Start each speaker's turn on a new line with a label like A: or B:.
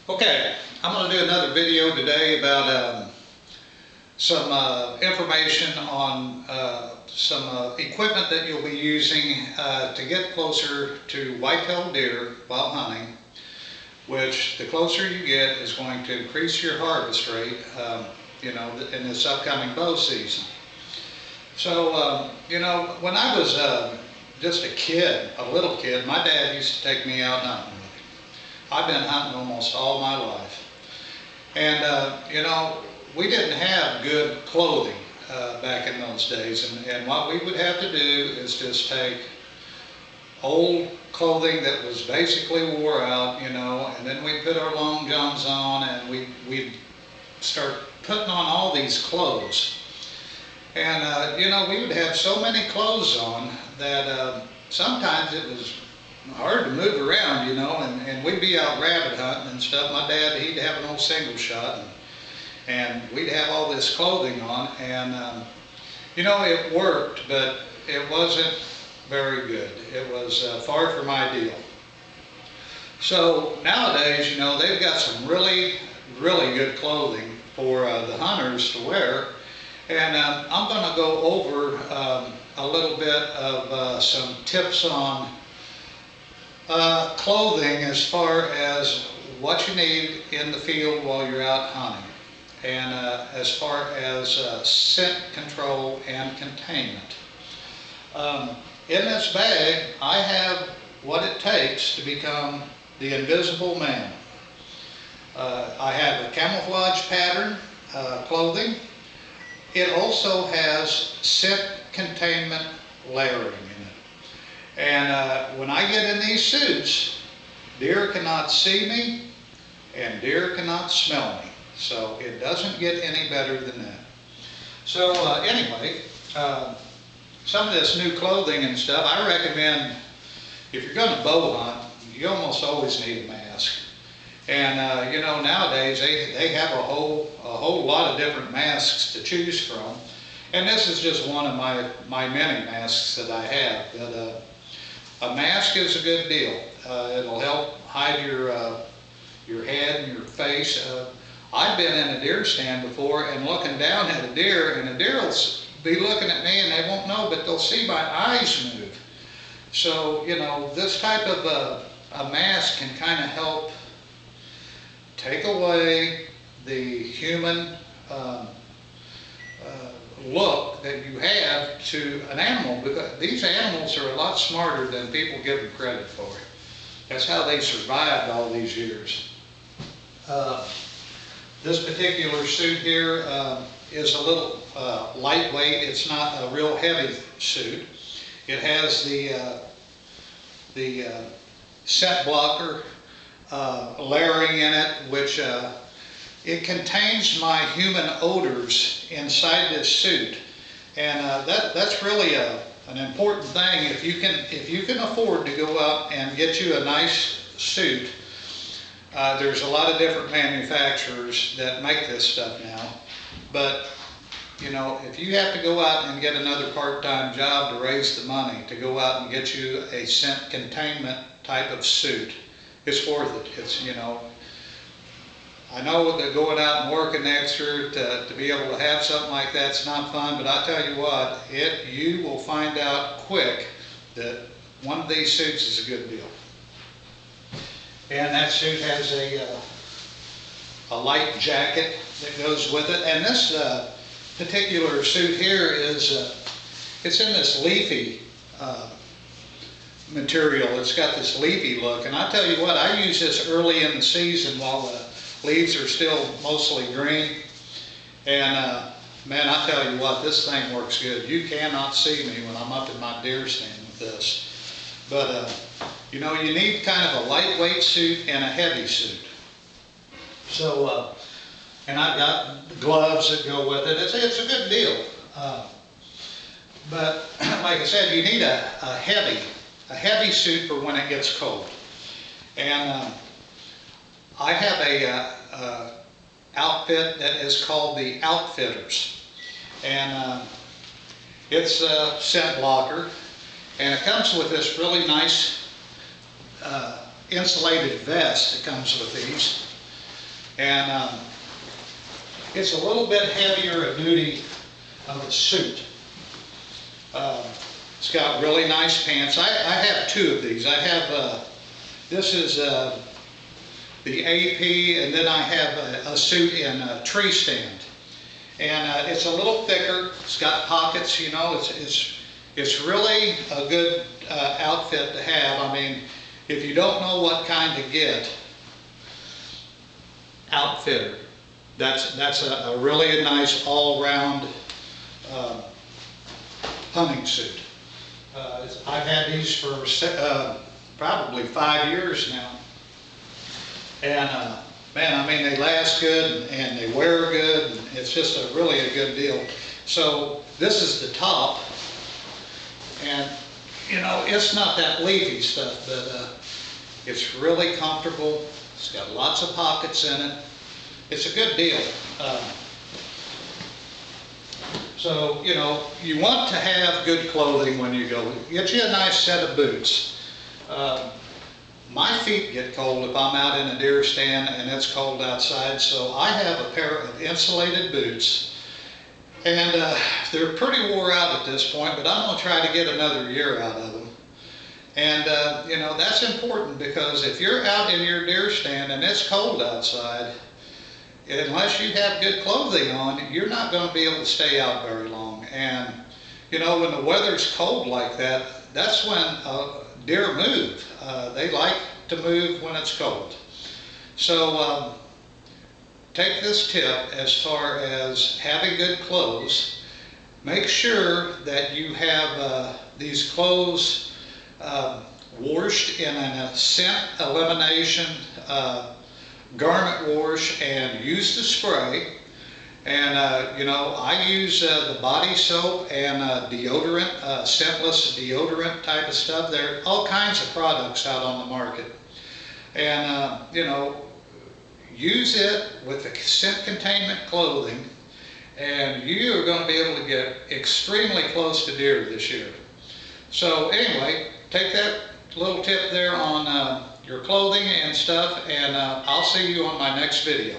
A: Okay, I'm going to do another video today about some information on some equipment that you'll be using to get closer to white-tailed deer while hunting, which the closer you get is going to increase your harvest rate, in this upcoming bow season. So, when I was just a kid, a little kid, my dad used to take me out hunting. I've been hunting almost all my life. And, we didn't have good clothing back in those days. And what we would have to do is just take old clothing that was basically wore out, and then we'd put our long johns on and we'd start putting on all these clothes. And, we would have so many clothes on that sometimes it was hard to move around, and we'd be out rabbit hunting and stuff. My dad, he'd have an old single shot, and we'd have all this clothing on, and it worked, but it wasn't very good. It was far from ideal. So nowadays, they've got some really, really good clothing for the hunters to wear, and I'm going to go over a little bit of some tips on clothing as far as what you need in the field while you're out hunting, and as far as scent control and containment. In this bag, I have what it takes to become the invisible man. I have a camouflage pattern clothing. It also has scent containment layering in it. And when I get in these suits, deer cannot see me and deer cannot smell me. So it doesn't get any better than that. So anyway, some of this new clothing and stuff, I recommend if you're going to bow hunt, you almost always need a mask. And nowadays they have a whole lot of different masks to choose from. And this is just one of my many masks that I have. But a mask is a good deal. It'll help hide your head and your face. I've been in a deer stand before and looking down at a deer, and a deer will be looking at me and they won't know, but they'll see my eyes move. So, this type of a mask can kind of help take away the human look that you have to an animal, because these animals are a lot smarter than people give them credit for. That's how they survived all these years. This particular suit here is a little lightweight. It's not a real heavy suit. It has the scent blocker layering in it, which it contains my human odors inside this suit, and that's really an important thing. If you can afford to go out and get you a nice suit, there's a lot of different manufacturers that make this stuff now, but if you have to go out and get another part-time job to raise the money to go out and get you a scent containment type of suit, it's worth it. It's, I know that going out and working extra to be able to have something like that's not fun, but I tell you what, you will find out quick that one of these suits is a good deal. And that suit has a light jacket that goes with it, and this particular suit here is it's in this leafy material. It's got this leafy look, and I tell you what, I use this early in the season while the leaves are still mostly green, and man, I tell you what, this thing works good. You cannot see me when I'm up in my deer stand with this, but you need kind of a lightweight suit and a heavy suit. So and I've got gloves that go with it. It's a good deal, but like I said, you need a heavy suit for when it gets cold. And I have a outfit that is called the Outfitters, and it's a scent blocker, and it comes with this really nice insulated vest that comes with these. And it's a little bit heavier a duty of a suit. It's got really nice pants. I have two of these. I have, this is the AP, and then I have a suit in a tree stand. And it's a little thicker. It's got pockets, you know. It's really a good outfit to have. I mean, if you don't know what kind to get, outfitter. That's a really nice all-round hunting suit. I've had these for probably 5 years now. And man, I mean, they last good and they wear good. And it's just really a good deal. So this is the top. And you know, it's not that leafy stuff, but it's really comfortable. It's got lots of pockets in it. It's a good deal. So, you know, you want to have good clothing when you go. Get you a nice set of boots. My feet get cold if I'm out in a deer stand and it's cold outside, so I have a pair of insulated boots. And they're pretty wore out at this point, but I'm going to try to get another year out of them. And, you know, that's important because if you're out in your deer stand and it's cold outside, unless you have good clothing on, you're not going to be able to stay out very long. And, you know, when the weather's cold like that, that's when deer move. They like to move when it's cold. So take this tip as far as having good clothes. Make sure that you have these clothes washed in a scent elimination garment wash and use the spray. And you know, I use the body soap and deodorant, scentless deodorant type of stuff. There are all kinds of products out on the market. And you know, use it with the scent containment clothing and you are going to be able to get extremely close to deer this year. So anyway, take that little tip there on your clothing and stuff, and I'll see you on my next video.